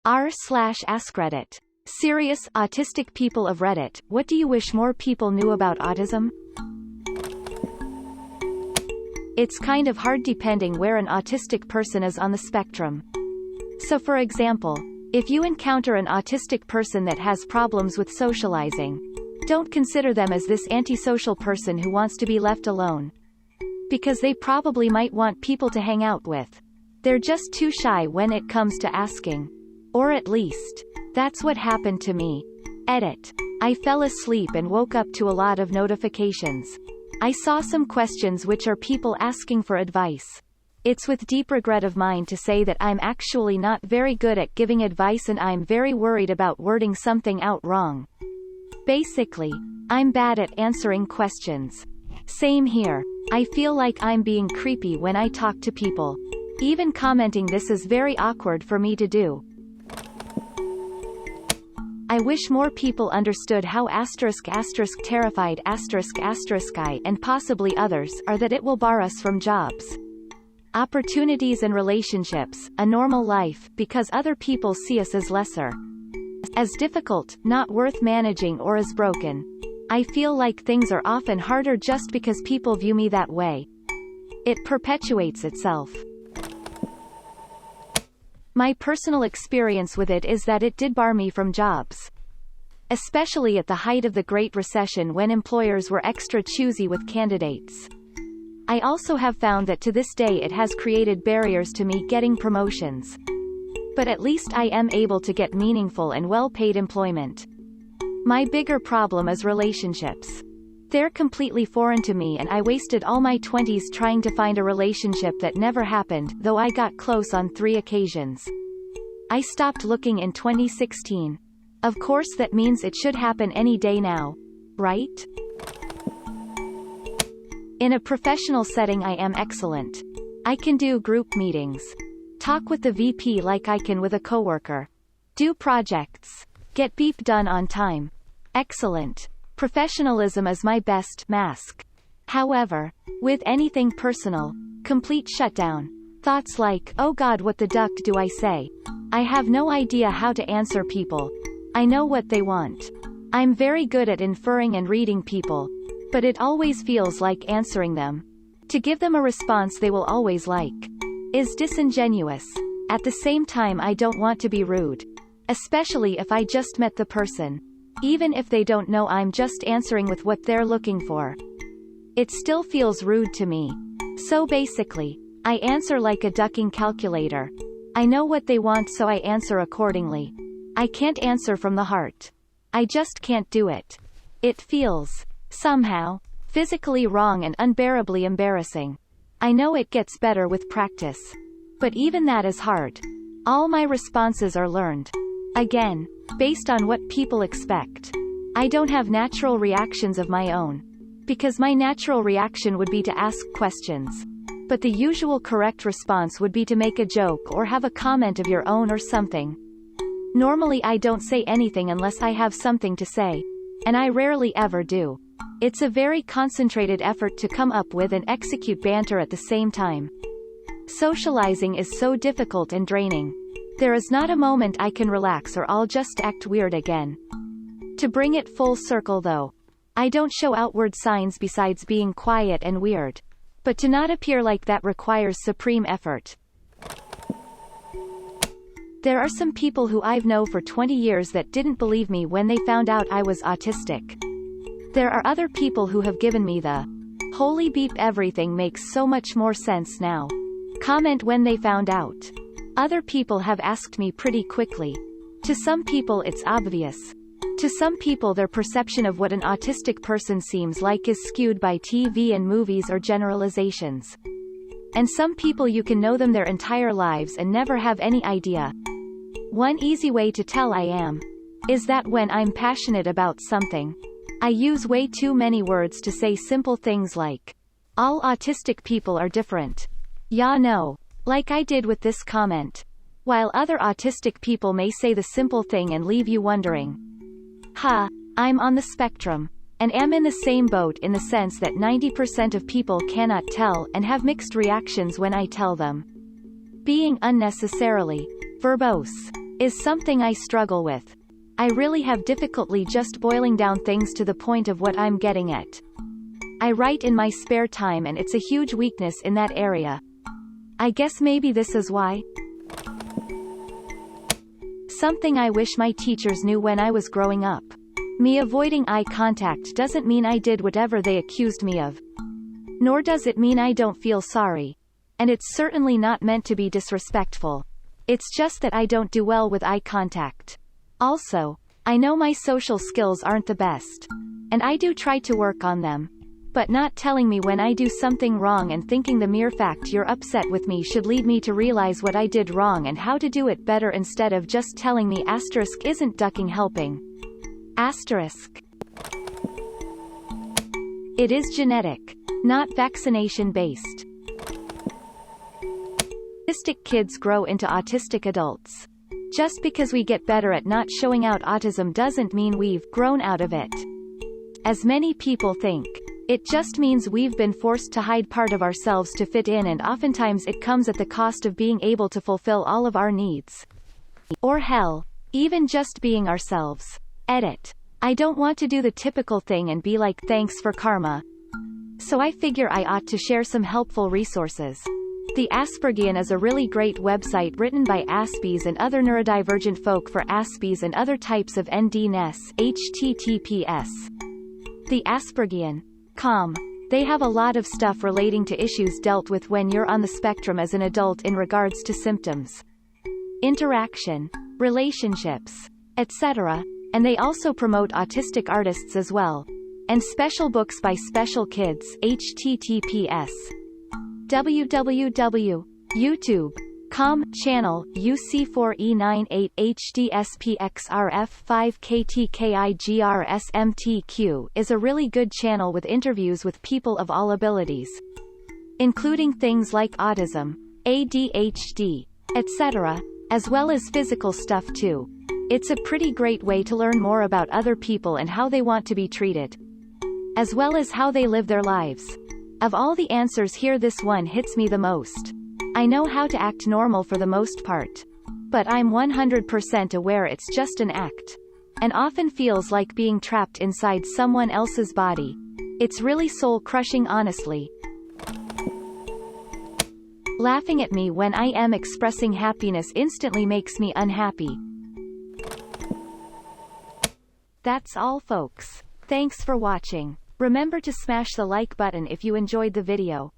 r/askreddit. Serious, autistic people of Reddit, what do you wish more people knew about autism? It's kind of hard depending where an autistic person is on the spectrum. So for example, if you encounter an autistic person that has problems with socializing, don't consider them as this antisocial person who wants to be left alone. Because they probably might want people to hang out with. They're just too shy when it comes to asking. Or at least, that's what happened to me. Edit. I fell asleep and woke up to a lot of notifications. I saw some questions which are people asking for advice. It's with deep regret of mine to say that I'm actually not very good at giving advice and I'm very worried about wording something out wrong. Basically, I'm bad at answering questions. Same here. I feel like I'm being creepy when I talk to people. Even commenting this is very awkward for me to do. I wish more people understood how ***terrified ***I and possibly others are that it will bar us from jobs, opportunities and relationships, a normal life, because other people see us as lesser, as difficult, not worth managing or as broken. I feel like things are often harder just because people view me that way. It perpetuates itself. My personal experience with it is that it did bar me from jobs. Especially at the height of the Great Recession when employers were extra choosy with candidates. I also have found that to this day it has created barriers to me getting promotions. But at least I am able to get meaningful and well-paid employment. My bigger problem is relationships. They're completely foreign to me and I wasted all my 20s trying to find a relationship that never happened, though I got close on 3 occasions. I stopped looking in 2016. Of course that means it should happen any day now. Right? In a professional setting I am excellent. I can do group meetings. Talk with the VP like I can with a coworker. Do projects. Get beep done on time. Excellent. Professionalism is my best mask. However, with anything personal, complete shutdown. Thoughts like, oh God, what the duck do I say? I have no idea how to answer people. I know what they want. I'm very good at inferring and reading people. But it always feels like answering them. To give them a response they will always like. Is disingenuous. At the same time I don't want to be rude. Especially if I just met the person. Even if they don't know I'm just answering with what they're looking for. It still feels rude to me. So basically, I answer like a ducking calculator. I know what they want so I answer accordingly. I can't answer from the heart. I just can't do it. It feels, somehow, physically wrong and unbearably embarrassing. I know it gets better with practice. But even that is hard. All my responses are learned. Again, based on what people expect. I don't have natural reactions of my own. Because my natural reaction would be to ask questions. But the usual correct response would be to make a joke or have a comment of your own or something. Normally I don't say anything unless I have something to say. And I rarely ever do. It's a very concentrated effort to come up with and execute banter at the same time. Socializing is so difficult and draining. There is not a moment I can relax or I'll just act weird again. To bring it full circle though, I don't show outward signs besides being quiet and weird. But to not appear like that requires supreme effort. There are some people who I've known for 20 years that didn't believe me when they found out I was autistic. There are other people who have given me the holy beep, everything makes so much more sense now comment when they found out. Other people have asked me pretty quickly. To some people it's obvious. To some people their perception of what an autistic person seems like is skewed by TV and movies or generalizations. And some people you can know them their entire lives and never have any idea. One easy way to tell I am is that when I'm passionate about something, I use way too many words to say simple things like, all autistic people are different. Yeah, no. Like I did with this comment. While other autistic people may say the simple thing and leave you wondering. I'm on the spectrum. And am in the same boat in the sense that 90% of people cannot tell and have mixed reactions when I tell them. Being unnecessarily verbose. is something I struggle with. I really have difficulty just boiling down things to the point of what I'm getting at. I write in my spare time and it's a huge weakness in that area. I guess maybe this is why. Something I wish my teachers knew when I was growing up. Me avoiding eye contact doesn't mean I did whatever they accused me of. Nor does it mean I don't feel sorry. And it's certainly not meant to be disrespectful. It's just that I don't do well with eye contact. Also, I know my social skills aren't the best. And I do try to work on them. But not telling me when I do something wrong and thinking the mere fact you're upset with me should lead me to realize what I did wrong and how to do it better instead of just telling me asterisk isn't ducking helping. Asterisk. It is genetic, not vaccination-based. Autistic kids grow into autistic adults. Just because we get better at not showing out autism doesn't mean we've grown out of it. As many people think, it just means we've been forced to hide part of ourselves to fit in, and oftentimes it comes at the cost of being able to fulfill all of our needs. Or hell, even just being ourselves. Edit. I don't want to do the typical thing and be like thanks for karma. So I figure I ought to share some helpful resources. The Aspergian is a really great website written by Aspies and other neurodivergent folk for Aspies and other types of NDNS, https. The Aspergian.com. They have a lot of stuff relating to issues dealt with when you're on the spectrum as an adult in regards to symptoms, interaction, relationships, etc. And they also promote autistic artists as well. And special books by special kids, https. www.youtube.com channel UC4E988HDSPXRF5KTKIGRSMTQ is a really good channel with interviews with people of all abilities, including things like autism, ADHD, etc., as well as physical stuff too. It's a pretty great way to learn more about other people and how they want to be treated, as well as how they live their lives. Of all the answers here, this one hits me the most. I know how to act normal for the most part. But I'm 100% aware it's just an act. And often feels like being trapped inside someone else's body. It's really soul-crushing, honestly. Laughing at me when I am expressing happiness instantly makes me unhappy. That's all, folks. Thanks for watching. Remember to smash the like button if you enjoyed the video.